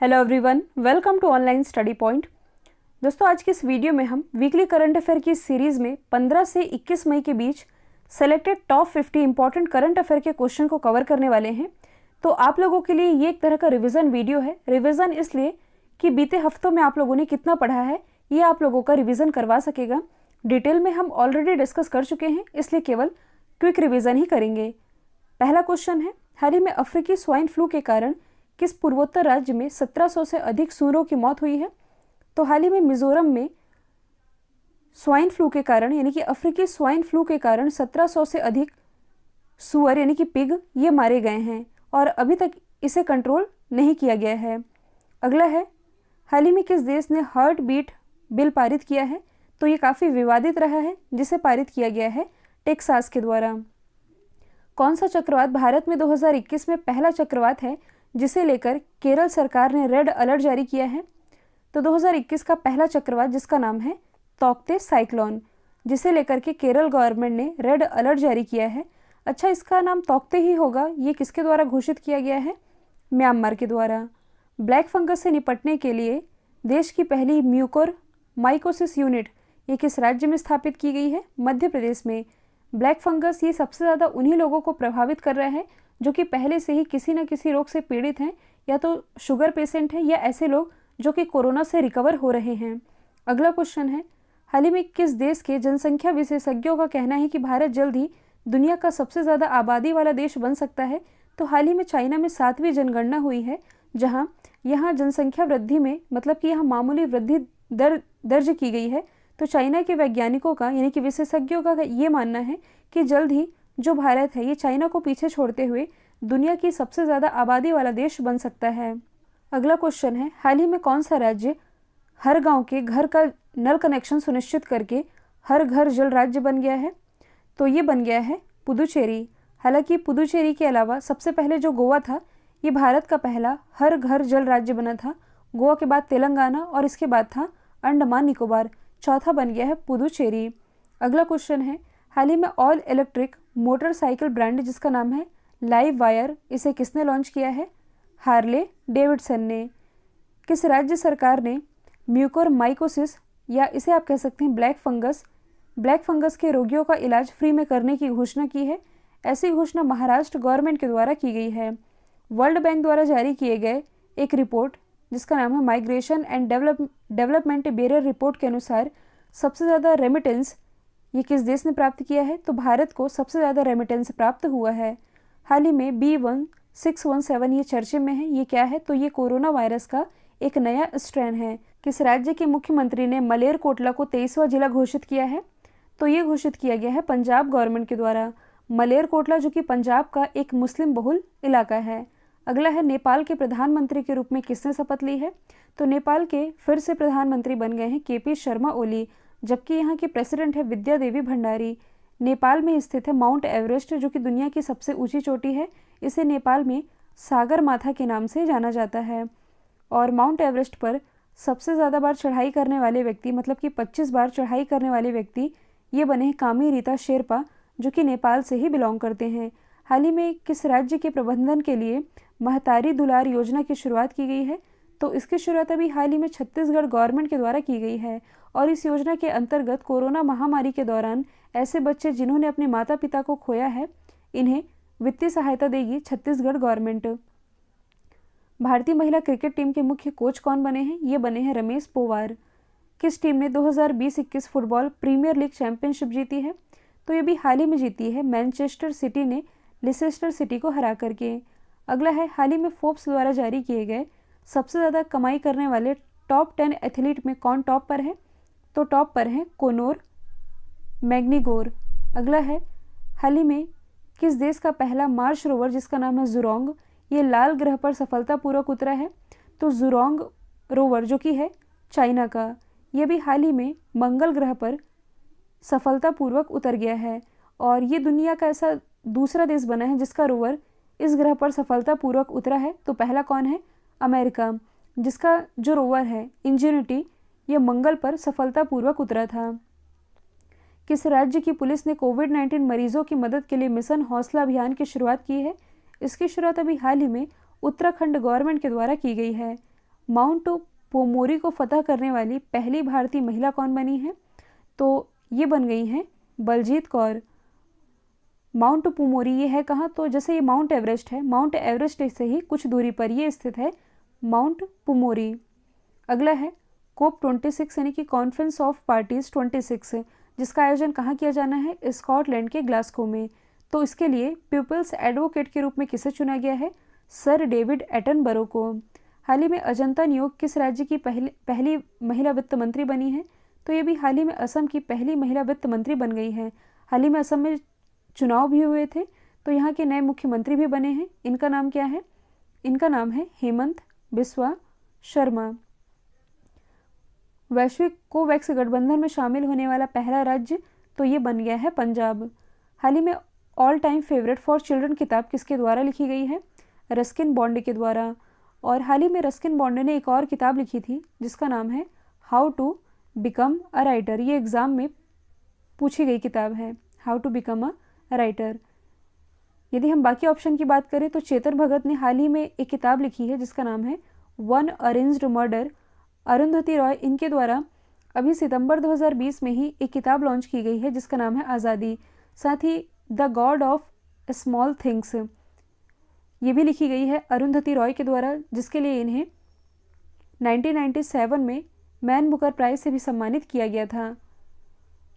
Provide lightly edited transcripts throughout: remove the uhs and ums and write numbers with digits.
Hello everyone, welcome to online study point. दोस्तों, आज की इस वीडियो में हम वीकली करंट अफेयर की सीरीज में 15 से 21 मई के बीच selected top 50 important current affair के क्वेश्चन को कवर करने वाले हैं। तो आप लोगों के लिए ये एक तरह का रिवीजन वीडियो है। रिवीजन इसलिए कि बीते हफ्तों में आप लोगों ने कितना पढ़ा है, ये आप लोगों का रिवीजन करवा सकेगा। डिटेल में हम ऑलरेडी डिस्कस कर चुके हैं, इसलिए केवल क्विक रिवीजन ही करेंगे। पहला क्वेश्चन है, हाल ही में अफ्रीकी स्वाइन फ्लू के कारण किस पूर्वोत्तर राज्य में 1700 से अधिक सूअरों की मौत हुई है? तो हाल ही में मिजोरम में स्वाइन फ्लू के कारण यानी कि अफ्रीकी स्वाइन फ्लू के कारण 1700 से अधिक सूअर यानी कि पिग ये मारे गए हैं और अभी तक इसे कंट्रोल नहीं किया गया है। अगला है, हाल ही में किस देश ने हार्ट बीट बिल पारित किया है? तो ये काफ़ी विवादित रहा है, जिसे पारित किया गया है टेक्सास के द्वारा। कौन सा चक्रवात भारत में 2021 में पहला चक्रवात है जिसे लेकर केरल सरकार ने रेड अलर्ट जारी किया है? तो 2021 का पहला चक्रवात जिसका नाम है तौकते साइक्लोन, जिसे लेकर के केरल गवर्नमेंट ने रेड अलर्ट जारी किया है। अच्छा, इसका नाम तौकते ही होगा। ये किसके द्वारा घोषित किया गया है? म्यांमार के द्वारा। ब्लैक फंगस से निपटने के लिए देश की पहली म्यूकोर माइकोसिस यूनिट ये किस राज्य में स्थापित की गई है? मध्य प्रदेश में। ब्लैक फंगस ये सबसे ज़्यादा उन्हीं लोगों को प्रभावित कर रहा है जो कि पहले से ही किसी न किसी रोग से पीड़ित हैं, या तो शुगर पेशेंट हैं या ऐसे लोग जो कि कोरोना से रिकवर हो रहे हैं। अगला क्वेश्चन है, हाल ही में किस देश के जनसंख्या विशेषज्ञों का कहना है कि भारत जल्द ही दुनिया का सबसे ज़्यादा आबादी वाला देश बन सकता है? तो हाल ही में चाइना में 7वीं जनगणना हुई है, जहाँ यहाँ जनसंख्या वृद्धि में मतलब कि यहाँ मामूली वृद्धि दर्ज की गई है। तो चाइना के वैज्ञानिकों का यानी कि विशेषज्ञों का ये मानना है कि जल्द ही जो भारत है ये चाइना को पीछे छोड़ते हुए दुनिया की सबसे ज़्यादा आबादी वाला देश बन सकता है। अगला क्वेश्चन है, हाल ही में कौन सा राज्य हर गांव के घर का नल कनेक्शन सुनिश्चित करके हर घर जल राज्य बन गया है? तो ये बन गया है पुदुचेरी। हालांकि पुदुचेरी के अलावा सबसे पहले जो गोवा था ये भारत का पहला हर घर जल राज्य बना था। गोवा के बाद तेलंगाना और इसके बाद था अंडमान निकोबार। चौथा बन गया है पुदुचेरी। अगला क्वेश्चन है, हाल ही में ऑल इलेक्ट्रिक मोटरसाइकिल ब्रांड जिसका नाम है लाइव वायर, इसे किसने लॉन्च किया है? हार्ले डेविडसन ने। किस राज्य सरकार ने म्यूकोर माइकोसिस या इसे आप कह सकते हैं ब्लैक फंगस के रोगियों का इलाज फ्री में करने की घोषणा की है? ऐसी घोषणा महाराष्ट्र गवर्नमेंट के द्वारा की गई है। वर्ल्ड बैंक द्वारा जारी किए गए एक रिपोर्ट जिसका नाम है migration and development barrier report के अनुसार सबसे ज़्यादा रेमिटेंस ये किस देश ने प्राप्त किया है? तो भारत को सबसे ज़्यादा रेमिटेंस प्राप्त हुआ है। हाल ही में B1617 ये चर्चे में है। ये क्या है? तो ये कोरोना वायरस का एक नया स्ट्रेन है। किस राज्य के मुख्यमंत्री ने मलेरकोटला को 23वां जिला घोषित किया है? तो ये घोषित किया गया है पंजाब गवर्नमेंट के द्वारा। मलेरकोटला जो कि पंजाब का एक मुस्लिम बहुल इलाका है। अगला है, नेपाल के प्रधानमंत्री के रूप में किसने शपथ ली है? तो नेपाल के फिर से प्रधानमंत्री बन गए हैं KP शर्मा ओली, जबकि यहाँ के प्रेसिडेंट है विद्या देवी भंडारी। नेपाल में स्थित है माउंट एवरेस्ट जो कि दुनिया की सबसे ऊंची चोटी है। इसे नेपाल में सागर माथा के नाम से जाना जाता है। और माउंट एवरेस्ट पर सबसे ज़्यादा बार चढ़ाई करने वाले व्यक्ति मतलब कि 25 बार चढ़ाई करने वाले व्यक्ति ये बने हैं कामी रीता शेरपा, जो कि नेपाल से ही बिलोंग करते हैं। हाल ही में किस राज्य के प्रबंधन के लिए महतारी दुलार योजना की शुरुआत की गई है? तो इसकी शुरुआत अभी हाल ही में छत्तीसगढ़ गवर्नमेंट के द्वारा की गई है। और इस योजना के अंतर्गत कोरोना महामारी के दौरान ऐसे बच्चे जिन्होंने अपने माता पिता को खोया है, इन्हें वित्तीय सहायता देगी छत्तीसगढ़ गवर्नमेंट। भारतीय महिला क्रिकेट टीम के मुख्य कोच कौन बने हैं? ये बने हैं रमेश पोवार। किस टीम ने 2020-21 फुटबॉल प्रीमियर लीग चैंपियनशिप जीती है? तो ये भी हाल ही में जीती है। मैनचेस्टर सिटी ने लिसेस्टर सिटी को हरा करके। अगला है, हाल ही में फोर्ब्स द्वारा जारी किए गए सबसे ज़्यादा कमाई करने वाले टॉप 10 एथलीट में कौन टॉप पर है? तो टॉप पर हैं कोनोर मैग्नीगोर। अगला है, हाल ही में किस देश का पहला मार्स रोवर जिसका नाम है जुरोंग ये लाल ग्रह पर सफलतापूर्वक उतरा है? तो जुरोंग रोवर जो कि है चाइना का, ये भी हाल ही में मंगल ग्रह पर सफलतापूर्वक उतर गया है। और ये दुनिया का ऐसा दूसरा देश बना है जिसका रोवर इस ग्रह पर सफलतापूर्वक उतरा है। तो पहला कौन है? अमेरिका, जिसका जो रोवर है इंजेन्युटी ये मंगल पर सफलतापूर्वक उतरा था। किस राज्य की पुलिस ने कोविड-19 मरीजों की मदद के लिए मिशन हौसला अभियान की शुरुआत की है? इसकी शुरुआत अभी हाल ही में उत्तराखंड गवर्नमेंट के द्वारा की गई है। माउंट पोमोरी को फतह करने वाली पहली भारतीय महिला कौन बनी है? तो ये बन गई हैं बलजीत कौर। माउंट पोमोरी ये है कहाँ? तो जैसे ये माउंट एवरेस्ट है, माउंट एवरेस्ट से ही कुछ दूरी पर ये स्थित है माउंट पोमोरी। अगला है COP 26 यानी कि कॉन्फ्रेंस ऑफ पार्टीज 26, जिसका आयोजन कहाँ किया जाना है? स्कॉटलैंड के ग्लासगो में। तो इसके लिए पीपल्स एडवोकेट के रूप में किसे चुना गया है? सर डेविड एटनबरो को। हाल ही में अजंता नियोग किस राज्य की पहली महिला वित्त मंत्री बनी है? तो ये भी हाल ही में असम की पहली महिला वित्त मंत्री बन गई है। हाल ही में असम में चुनाव भी हुए थे, तो यहाँ के नए मुख्यमंत्री भी बने हैं। इनका नाम क्या है? इनका नाम है हेमंत बिस्वा शर्मा। वैश्विक कोवैक्स गठबंधन में शामिल होने वाला पहला राज्य, तो ये बन गया है पंजाब। हाल ही में all time favourite for children किताब किसके द्वारा लिखी गई है? रस्किन बॉन्ड के द्वारा। और हाल ही में रस्किन बॉन्ड ने एक और किताब लिखी थी जिसका नाम है how to become a writer. ये एग्ज़ाम में पूछी गई किताब है, how to become a writer. यदि हम बाकी ऑप्शन की बात करें तो चेतन भगत ने हाल ही में एक किताब लिखी है जिसका नाम है one arranged murder. Arundhati Roy, इनके द्वारा अभी सितंबर 2020 में ही एक किताब लॉन्च की गई है जिसका नाम है आज़ादी। साथ ही the god of small things, ये भी लिखी गई है अरुंधति रॉय के द्वारा, जिसके लिए इन्हें 1997 में मैन बुकर प्राइज से भी सम्मानित किया गया था।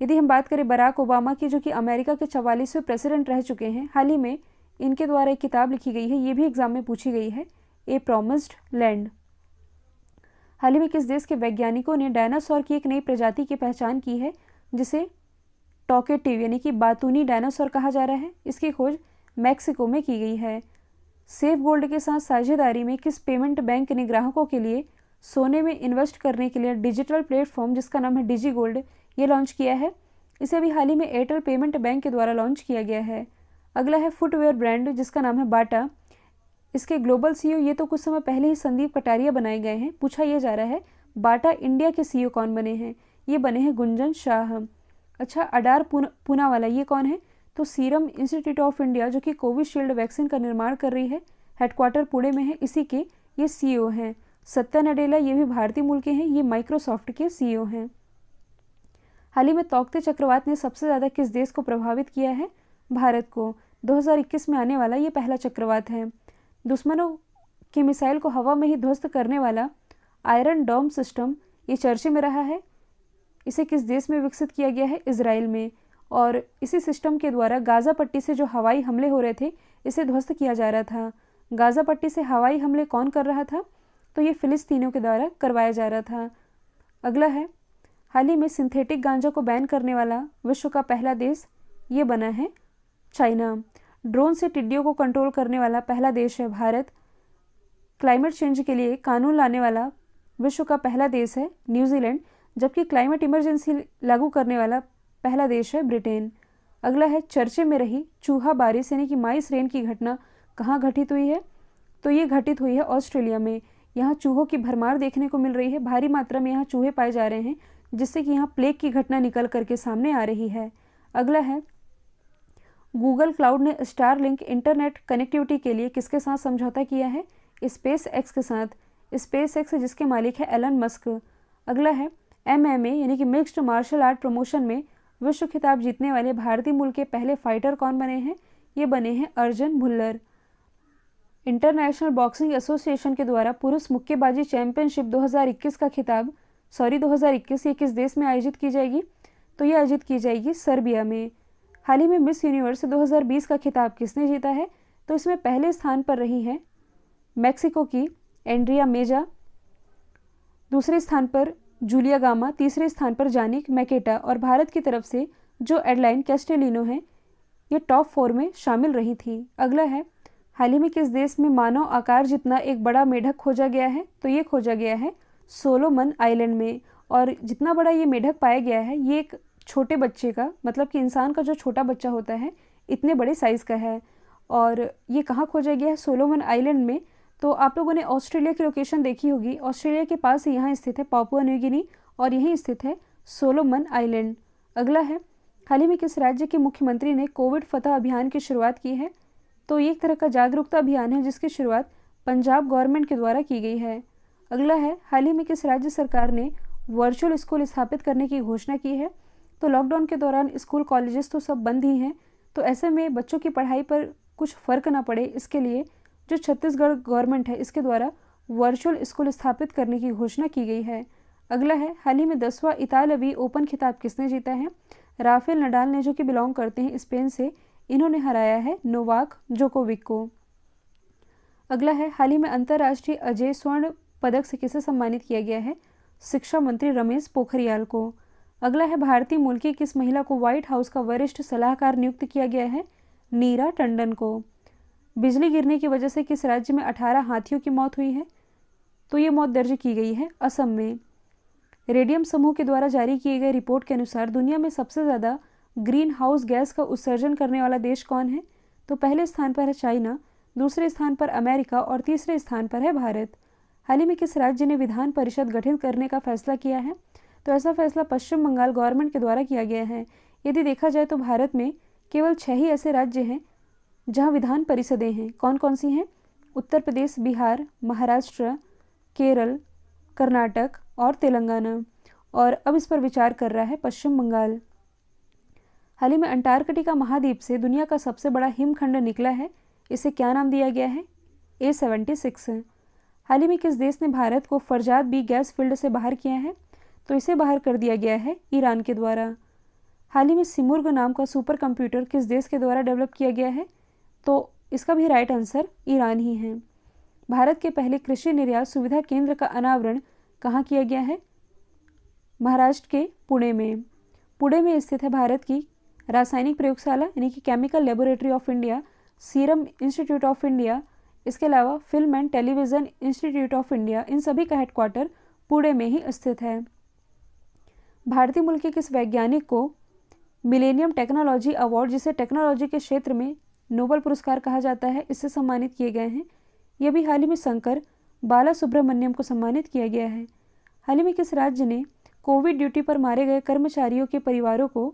यदि हम बात करें बराक ओबामा की, जो कि अमेरिका के 44वें प्रेसिडेंट रह चुके हैं, हाल ही में इनके द्वारा एक किताब लिखी गई है, ये भी एग्जाम में पूछी गई है, ए प्रॉमिस्ड लैंड। हाल ही में किस देश के वैज्ञानिकों ने डायनासोर की एक नई प्रजाति की पहचान की है जिसे टॉकेटिव यानी कि बातूनी डायनासोर कहा जा रहा है? इसकी खोज मैक्सिको में की गई है। सेफ गोल्ड के साथ साझेदारी में किस पेमेंट बैंक ने ग्राहकों के लिए सोने में इन्वेस्ट करने के लिए डिजिटल प्लेटफॉर्म जिसका नाम है डिजी गोल्ड ये लॉन्च किया है? इसे अभी हाल ही में एयरटेल पेमेंट बैंक के द्वारा लॉन्च किया गया है। अगला है फुटवेयर ब्रांड जिसका नाम है बाटा। इसके ग्लोबल सीईओ ये तो कुछ समय पहले ही संदीप कटारिया बनाए गए हैं। पूछा यह जा रहा है बाटा इंडिया के सीईओ कौन बने हैं? ये बने हैं गुंजन शाह। अच्छा, अडार पूनावाला ये कौन है? तो सीरम इंस्टीट्यूट ऑफ इंडिया जो कि कोविशील्ड वैक्सीन का निर्माण कर रही है, हेडक्वार्टर पुणे में है, इसी के ये सीईओ हैं। सत्या नडेला ये भी भारतीय मूल के हैं, ये माइक्रोसॉफ्ट के सीईओ हैं। हाल ही में तौकते चक्रवात ने सबसे ज़्यादा किस देश को प्रभावित किया है? भारत को। 2021 में आने वाला ये पहला चक्रवात है। दुश्मनों की मिसाइल को हवा में ही ध्वस्त करने वाला आयरन डोम सिस्टम ये चर्चे में रहा है। इसे किस देश में विकसित किया गया है? इजराइल में। और इसी सिस्टम के द्वारा गाज़ा पट्टी से जो हवाई हमले हो रहे थे इसे ध्वस्त किया जा रहा था। गाज़ा पट्टी से हवाई हमले कौन कर रहा था? तो ये फिलिस्तीनियों के द्वारा करवाया जा रहा था। अगला है हाल ही में सिंथेटिक गांजा को बैन करने वाला विश्व का पहला देश ये बना है चाइना। ड्रोन से टिड्डियों को कंट्रोल करने वाला पहला देश है भारत। क्लाइमेट चेंज के लिए कानून लाने वाला विश्व का पहला देश है न्यूजीलैंड, जबकि क्लाइमेट इमरजेंसी लागू करने वाला पहला देश है ब्रिटेन। अगला है चर्चे में रही चूहा बारिश यानी कि माइस रेन की घटना कहाँ घटित हुई है? तो ये घटित हुई है ऑस्ट्रेलिया में। यहाँ चूहों की भरमार देखने को मिल रही है, भारी मात्रा में यहाँ चूहे पाए जा रहे हैं, जिससे कि यहाँ प्लेग की घटना निकल करके सामने आ रही है। अगला है गूगल क्लाउड ने स्टारलिंक इंटरनेट कनेक्टिविटी के लिए किसके साथ समझौता किया है? स्पेस एक्स के साथ। स्पेस एक्स जिसके मालिक है एलन मस्क। अगला है MMA यानी कि मिक्स्ड मार्शल आर्ट प्रमोशन में विश्व खिताब जीतने वाले भारतीय मूल के पहले फाइटर कौन बने हैं? ये बने हैं Arjun Bhullar. International boxing association के द्वारा पुरुष मुक्केबाजी चैंपियनशिप 2021 का खिताब 2021 ये किस देश में आयोजित की जाएगी? तो ये आयोजित की जाएगी सर्बिया में। हाल ही में मिस यूनिवर्स 2020 का खिताब किसने जीता है? तो इसमें पहले स्थान पर रही है मैक्सिको की एंड्रिया मेजा, दूसरे स्थान पर जूलिया गामा, तीसरे स्थान पर जानिक मैकेटा और भारत की तरफ से जो एडलाइन कैस्टेलिनो है ये टॉप 4 में शामिल रही थी। अगला है हाल ही में किस देश में मानव आकार जितना एक बड़ा मेढक खोजा गया है? तो ये खोजा गया है सोलोमन आइलैंड में। और जितना बड़ा ये मेढक पाया गया है ये एक छोटे बच्चे का, मतलब कि इंसान का जो छोटा बच्चा होता है इतने बड़े साइज़ का है। और ये कहाँ खोजा गया है? सोलोमन आइलैंड में। तो आप लोगों ने ऑस्ट्रेलिया की लोकेशन देखी होगी, ऑस्ट्रेलिया के पास ही यहाँ स्थित है पापुआ न्यू गिनी और यहीं स्थित है सोलोमन आइलैंड। अगला है हाल ही में किस राज्य के मुख्यमंत्री ने कोविड फतह अभियान की शुरुआत की है? तो ये एक तरह का जागरूकता अभियान है जिसकी शुरुआत पंजाब गवर्नमेंट के द्वारा की गई है। अगला है, हाल ही में किस राज्य सरकार ने वर्चुअल स्कूल स्थापित करने की घोषणा की है? तो लॉकडाउन के दौरान स्कूल कॉलेजेस तो सब बंद ही हैं, तो ऐसे में बच्चों की पढ़ाई पर कुछ फ़र्क ना पड़े, इसके लिए जो छत्तीसगढ़ गवर्नमेंट है इसके द्वारा वर्चुअल स्कूल स्थापित करने की घोषणा की गई है। अगला है, हाल ही में 10वां इतालवी ओपन खिताब किसने जीता है? राफेल नडाल ने, जो कि बिलोंग करते हैं स्पेन से, इन्होंने हराया है नोवाक जोकोविक को। अगला है, हाल ही में अंतर्राष्ट्रीय अजय स्वर्ण पदक से किसे सम्मानित किया गया है? शिक्षा मंत्री रमेश पोखरियाल को। अगला है, भारतीय मूल की किस महिला को व्हाइट हाउस का वरिष्ठ सलाहकार नियुक्त किया गया है? नीरा टंडन को। बिजली गिरने की वजह से किस राज्य में 18 हाथियों की मौत हुई है? तो ये मौत दर्ज की गई है असम में। रेडियम समूह के द्वारा जारी किए गए रिपोर्ट के अनुसार दुनिया में सबसे ज़्यादा ग्रीन हाउस गैस का उत्सर्जन करने वाला देश कौन है? तो पहले स्थान पर है चाइना, दूसरे स्थान पर अमेरिका और तीसरे स्थान पर है भारत। हाल ही में किस राज्य ने विधान परिषद गठित करने का फैसला किया है? तो ऐसा फैसला पश्चिम बंगाल गवर्नमेंट के द्वारा किया गया है। यदि देखा जाए तो भारत में केवल 6 ही ऐसे राज्य हैं जहां विधान परिषदें हैं। कौन कौन सी हैं? उत्तर प्रदेश, बिहार, महाराष्ट्र, केरल, कर्नाटक और तेलंगाना। और अब इस पर विचार कर रहा है पश्चिम बंगाल। हाल ही में अंटार्कटिका महाद्वीप से दुनिया का सबसे बड़ा हिमखंड निकला है, इसे क्या नाम दिया गया है? A76। हाल ही में किस देश ने भारत को फरजाद बी गैस फील्ड से बाहर किया है? तो इसे बाहर कर दिया गया है ईरान के द्वारा। हाल ही में सिमुर्ग नाम का सुपर कंप्यूटर किस देश के द्वारा डेवलप किया गया है? तो इसका भी राइट आंसर ईरान ही है। भारत के पहले कृषि निर्यात सुविधा केंद्र का अनावरण कहाँ किया गया है? महाराष्ट्र के पुणे में। पुणे में स्थित है भारत की रासायनिक प्रयोगशाला यानी कि chemical laboratory of India, serum institute of India, इसके अलावा film and television institute of India, इन सभी का हेडक्वार्टर पुणे में ही स्थित है। भारतीय मूल के किस वैज्ञानिक को मिलेनियम टेक्नोलॉजी अवार्ड, जिसे टेक्नोलॉजी के क्षेत्र में नोबेल पुरस्कार कहा जाता है, इससे सम्मानित किए गए हैं? यह भी हाल ही में शंकर बाला सुब्रमण्यम को सम्मानित किया गया है। हाल ही में किस राज्य ने कोविड ड्यूटी पर मारे गए कर्मचारियों के परिवारों को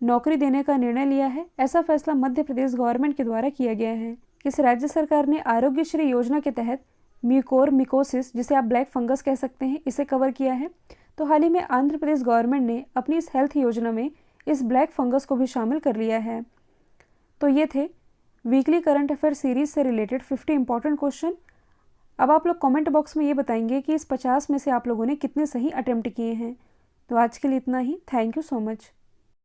नौकरी देने का निर्णय लिया है? ऐसा फैसला मध्य प्रदेश गवर्नमेंट के द्वारा किया गया है। किस राज्य सरकार ने आरोग्यश्री योजना के तहत म्यूकोरमिकोसिस, जिसे आप ब्लैक फंगस कह सकते हैं, इसे कवर किया है? तो हाल ही में आंध्र प्रदेश गवर्नमेंट ने अपनी इस हेल्थ योजना में इस ब्लैक फंगस को भी शामिल कर लिया है। तो ये थे वीकली करंट अफेयर सीरीज से रिलेटेड 50 इंपॉर्टेंट क्वेश्चन। अब आप लोग कमेंट बॉक्स में ये बताएंगे कि इस 50 में से आप लोगों ने कितने सही अटेम्प्ट किए हैं। तो आज के लिए इतना ही। Thank you so much.